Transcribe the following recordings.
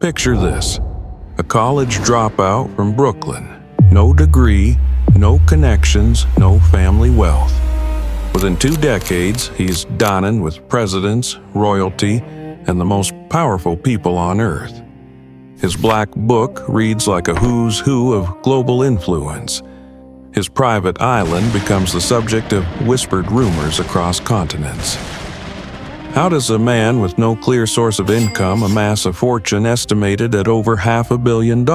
Picture this: a college dropout from Brooklyn. No degree, no connections, no family wealth. Within 2 decades, he's dining with presidents, royalty, and the most powerful people on earth. His black book reads like a who's who of global influence. His private island becomes the subject of whispered rumors across continents. How does a man with no clear source of income amass a fortune estimated at over $500 million?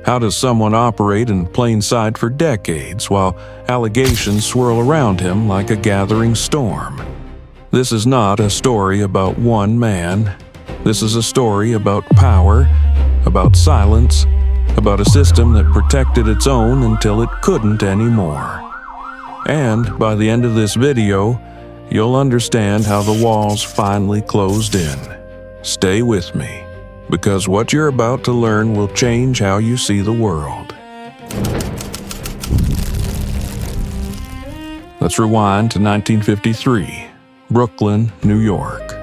How does someone operate in plain sight for decades while allegations swirl around him like a gathering storm? This is not a story about one man. This is a story about power, about silence, about a system that protected its own until it couldn't anymore. And by the end of this video, you'll understand how the walls finally closed in. Stay with me, because what you're about to learn will change how you see the world. Let's rewind to 1953, Brooklyn, New York.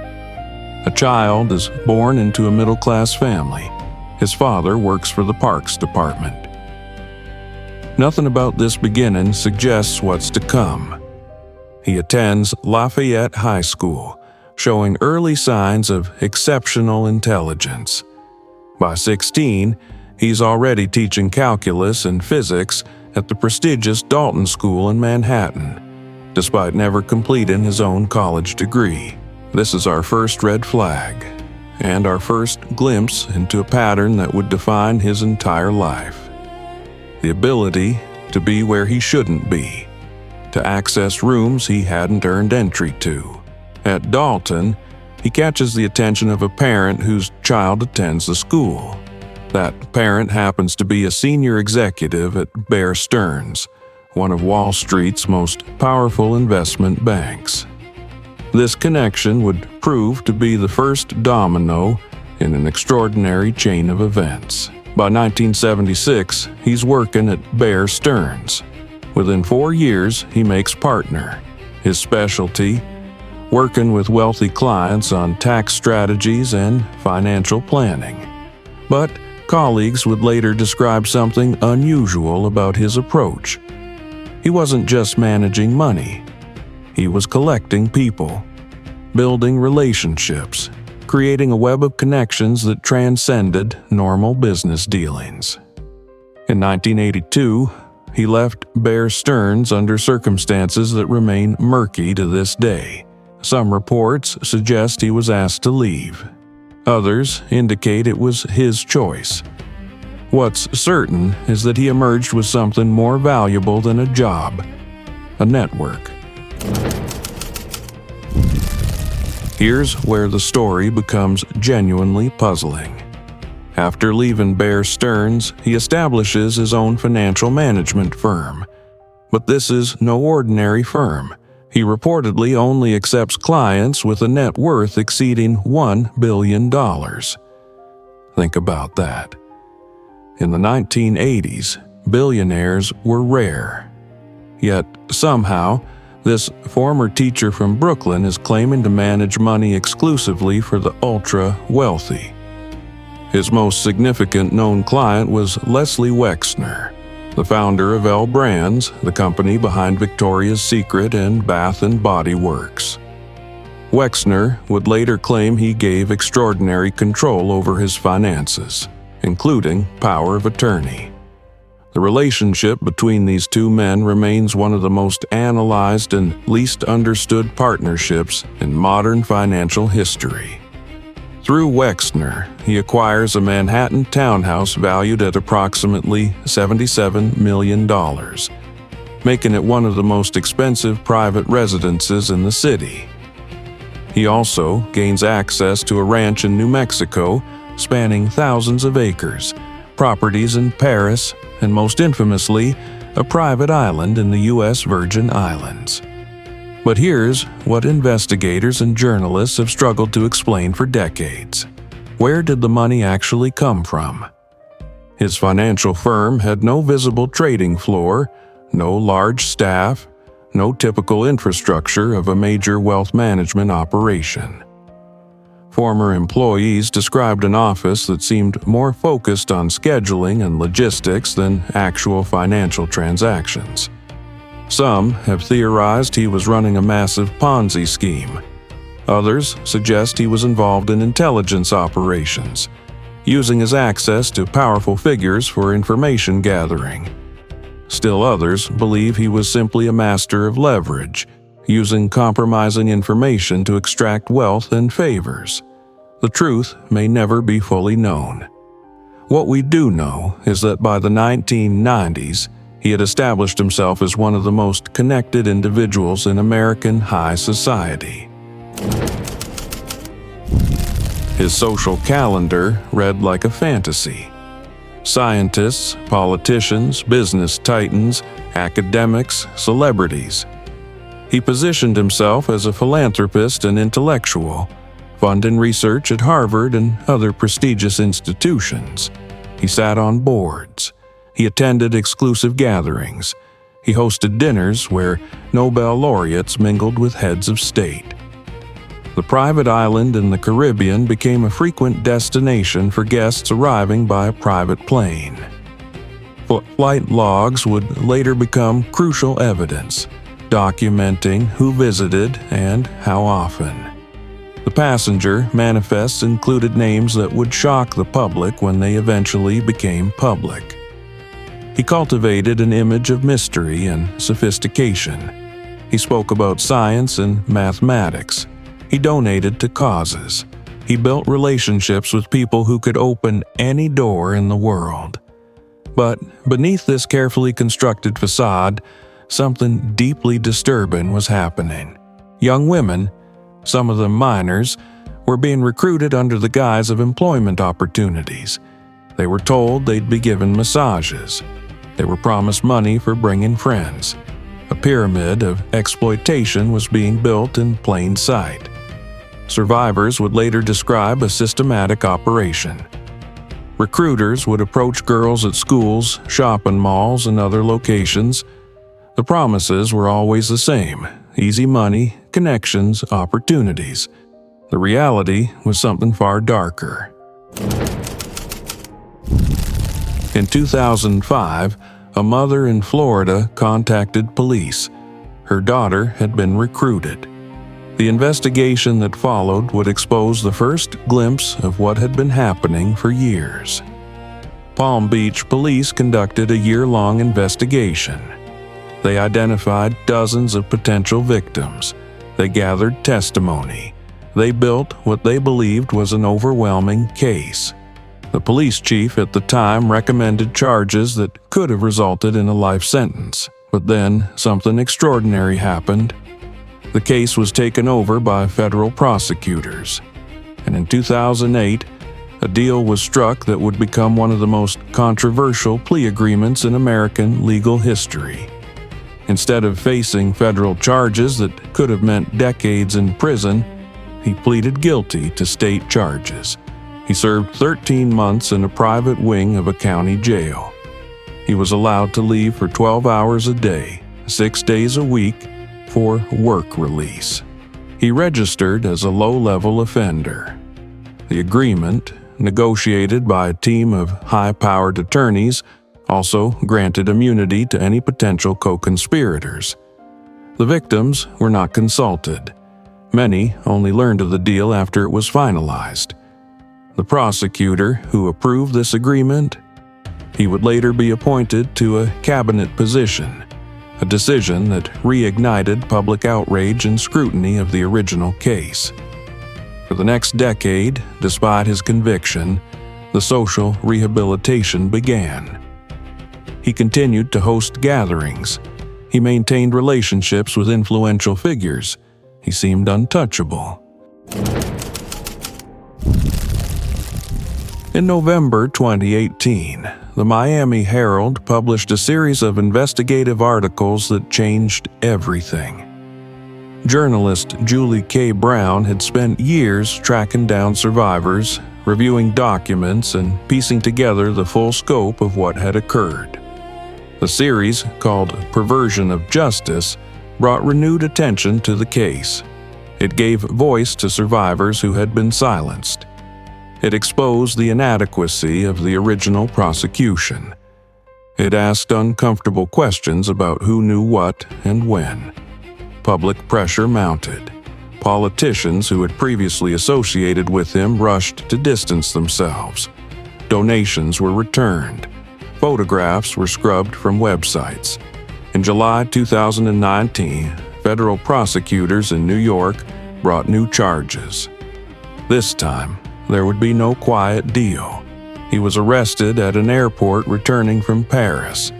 A child is born into a middle-class family. His father works for the Parks Department. Nothing about this beginning suggests what's to come. He attends Lafayette High School, showing early signs of exceptional intelligence. By 16, he's already teaching calculus and physics at the prestigious Dalton School in Manhattan, despite never completing his own college degree. This is our first red flag, and our first glimpse into a pattern that would define his entire life. The ability to be where he shouldn't be, to access rooms he hadn't earned entry to. At Dalton, he catches the attention of a parent whose child attends the school. That parent happens to be a senior executive at Bear Stearns, one of Wall Street's most powerful investment banks. This connection would prove to be the first domino in an extraordinary chain of events. By 1976, he's working at Bear Stearns. Within 4 years, he makes partner. His specialty: working with wealthy clients on tax strategies and financial planning. But colleagues would later describe something unusual about his approach. He wasn't just managing money. He was collecting people, building relationships, creating a web of connections that transcended normal business dealings. In 1982, he left Bear Stearns under circumstances that remain murky to this day. Some reports suggest he was asked to leave. Others indicate it was his choice. What's certain is that he emerged with something more valuable than a job: a network. Here's where the story becomes genuinely puzzling. After leaving Bear Stearns, he establishes his own financial management firm. But this is no ordinary firm. He reportedly only accepts clients with a net worth exceeding $1 billion. Think about that. In the 1980s, billionaires were rare. Yet, somehow, this former teacher from Brooklyn is claiming to manage money exclusively for the ultra-wealthy. His most significant known client was Leslie Wexner, the founder of L Brands, the company behind Victoria's Secret and Bath & Body Works. Wexner would later claim he gave extraordinary control over his finances, including power of attorney. The relationship between these two men remains one of the most analyzed and least understood partnerships in modern financial history. Through Wexner, he acquires a Manhattan townhouse valued at approximately $77 million, making it one of the most expensive private residences in the city. He also gains access to a ranch in New Mexico spanning thousands of acres, properties in Paris, and most infamously, a private island in the U.S. Virgin Islands. But here's what investigators and journalists have struggled to explain for decades. Where did the money actually come from? His financial firm had no visible trading floor, no large staff, no typical infrastructure of a major wealth management operation. Former employees described an office that seemed more focused on scheduling and logistics than actual financial transactions. Some have theorized he was running a massive Ponzi scheme. Others suggest he was involved in intelligence operations, using his access to powerful figures for information gathering. Still others believe he was simply a master of leverage, using compromising information to extract wealth and favors. The truth may never be fully known. What we do know is that by the 1990s, he had established himself as one of the most connected individuals in American high society. His social calendar read like a fantasy. Scientists, politicians, business titans, academics, celebrities. He positioned himself as a philanthropist and intellectual, funding research at Harvard and other prestigious institutions. He sat on boards. He attended exclusive gatherings. He hosted dinners where Nobel laureates mingled with heads of state. The private island in the Caribbean became a frequent destination for guests arriving by private plane. Flight logs would later become crucial evidence, documenting who visited and how often. The passenger manifests included names that would shock the public when they eventually became public. He cultivated an image of mystery and sophistication. He spoke about science and mathematics. He donated to causes. He built relationships with people who could open any door in the world. But beneath this carefully constructed facade, something deeply disturbing was happening. Young women, some of them minors, were being recruited under the guise of employment opportunities. They were told they'd be given massages. They were promised money for bringing friends. A pyramid of exploitation was being built in plain sight. Survivors would later describe a systematic operation. Recruiters would approach girls at schools, shopping malls, and other locations. The promises were always the same: easy money, connections, opportunities. The reality was something far darker. In 2005, a mother in Florida contacted police. Her daughter had been recruited. The investigation that followed would expose the first glimpse of what had been happening for years. Palm Beach police conducted a year-long investigation. They identified dozens of potential victims. They gathered testimony. They built what they believed was an overwhelming case. The police chief at the time recommended charges that could have resulted in a life sentence. But then something extraordinary happened. The case was taken over by federal prosecutors. And in 2008, a deal was struck that would become one of the most controversial plea agreements in American legal history. Instead of facing federal charges that could have meant decades in prison, he pleaded guilty to state charges. He served 13 months in a private wing of a county jail. He was allowed to leave for 12 hours a day, 6 days a week, for work release. He registered as a low-level offender. The agreement, negotiated by a team of high-powered attorneys, also granted immunity to any potential co-conspirators. The victims were not consulted. Many only learned of the deal after it was finalized. The prosecutor who approved this agreement, he would later be appointed to a cabinet position, a decision that reignited public outrage and scrutiny of the original case. For the next decade, despite his conviction, the social rehabilitation began. He continued to host gatherings. He maintained relationships with influential figures. He seemed untouchable. In November 2018, the Miami Herald published a series of investigative articles that changed everything. Journalist Julie K. Brown had spent years tracking down survivors, reviewing documents, and piecing together the full scope of what had occurred. The series, called Perversion of Justice, brought renewed attention to the case. It gave voice to survivors who had been silenced. It exposed the inadequacy of the original prosecution. It asked uncomfortable questions about who knew what and when. Public pressure mounted. Politicians who had previously associated with him rushed to distance themselves. Donations were returned. Photographs were scrubbed from websites. In July 2019, federal prosecutors in New York brought new charges. This time, there would be no quiet deal. He was arrested at an airport returning from Paris.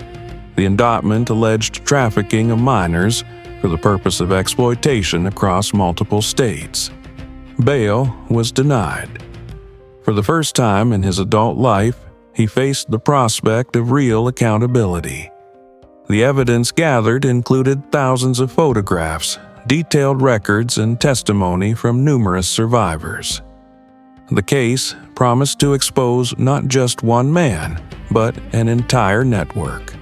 The indictment alleged trafficking of minors for the purpose of exploitation across multiple states. Bail was denied. For the first time in his adult life, he faced the prospect of real accountability. The evidence gathered included thousands of photographs, detailed records, and testimony from numerous survivors. The case promised to expose not just one man, but an entire network.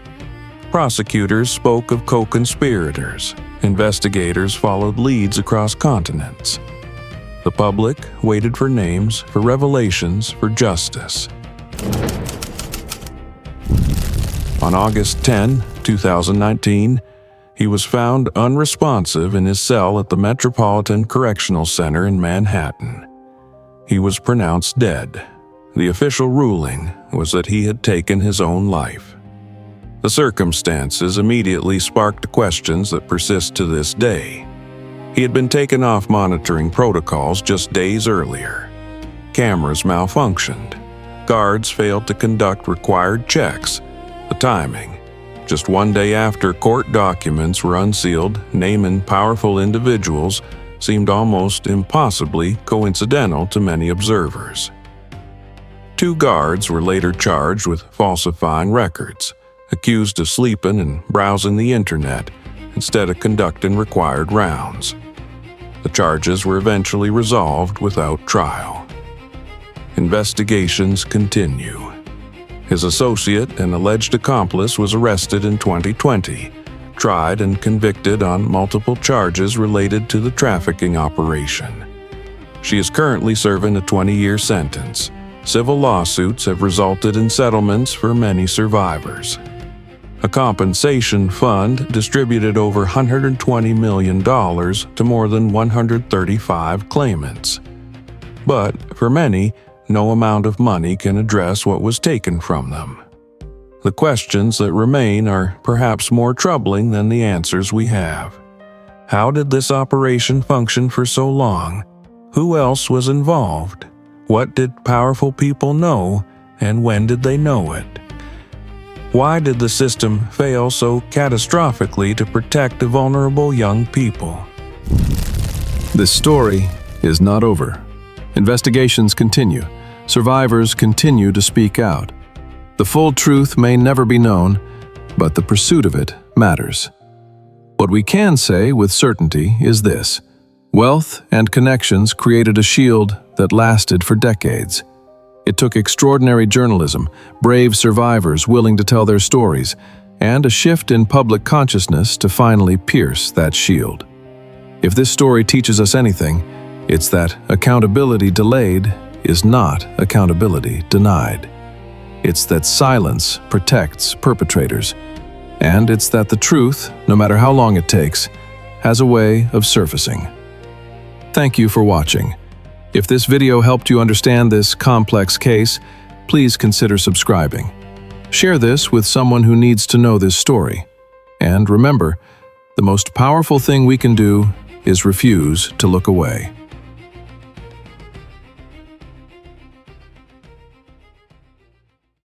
Prosecutors spoke of co-conspirators. Investigators followed leads across continents. The public waited for names, for revelations, for justice. On August 10, 2019, he was found unresponsive in his cell at the Metropolitan Correctional Center in Manhattan. He was pronounced dead. The official ruling was that he had taken his own life. The circumstances immediately sparked questions that persist to this day. He had been taken off monitoring protocols just days earlier. Cameras malfunctioned. Guards failed to conduct required checks. The timing. Just one day after court documents were unsealed, naming powerful individuals seemed almost impossibly coincidental to many observers. 2 guards were later charged with falsifying records, accused of sleeping and browsing the internet instead of conducting required rounds. The charges were eventually resolved without trial. Investigations continue. His associate and alleged accomplice was arrested in 2020, tried and convicted on multiple charges related to the trafficking operation. She is currently serving a 20-year sentence. Civil lawsuits have resulted in settlements for many survivors. A compensation fund distributed over $120 million to more than 135 claimants. But for many, no amount of money can address what was taken from them. The questions that remain are perhaps more troubling than the answers we have. How did this operation function for so long? Who else was involved? What did powerful people know, and when did they know it? Why did the system fail so catastrophically to protect the vulnerable young people? This story is not over. Investigations continue. Survivors continue to speak out. The full truth may never be known, but the pursuit of it matters. What we can say with certainty is this: wealth and connections created a shield that lasted for decades. It took extraordinary journalism, brave survivors willing to tell their stories, and a shift in public consciousness to finally pierce that shield. If this story teaches us anything, it's that accountability delayed is not accountability denied. It's that silence protects perpetrators. And it's that the truth, no matter how long it takes, has a way of surfacing. Thank you for watching. If this video helped you understand this complex case, please consider subscribing. Share this with someone who needs to know this story. And remember, the most powerful thing we can do is refuse to look away.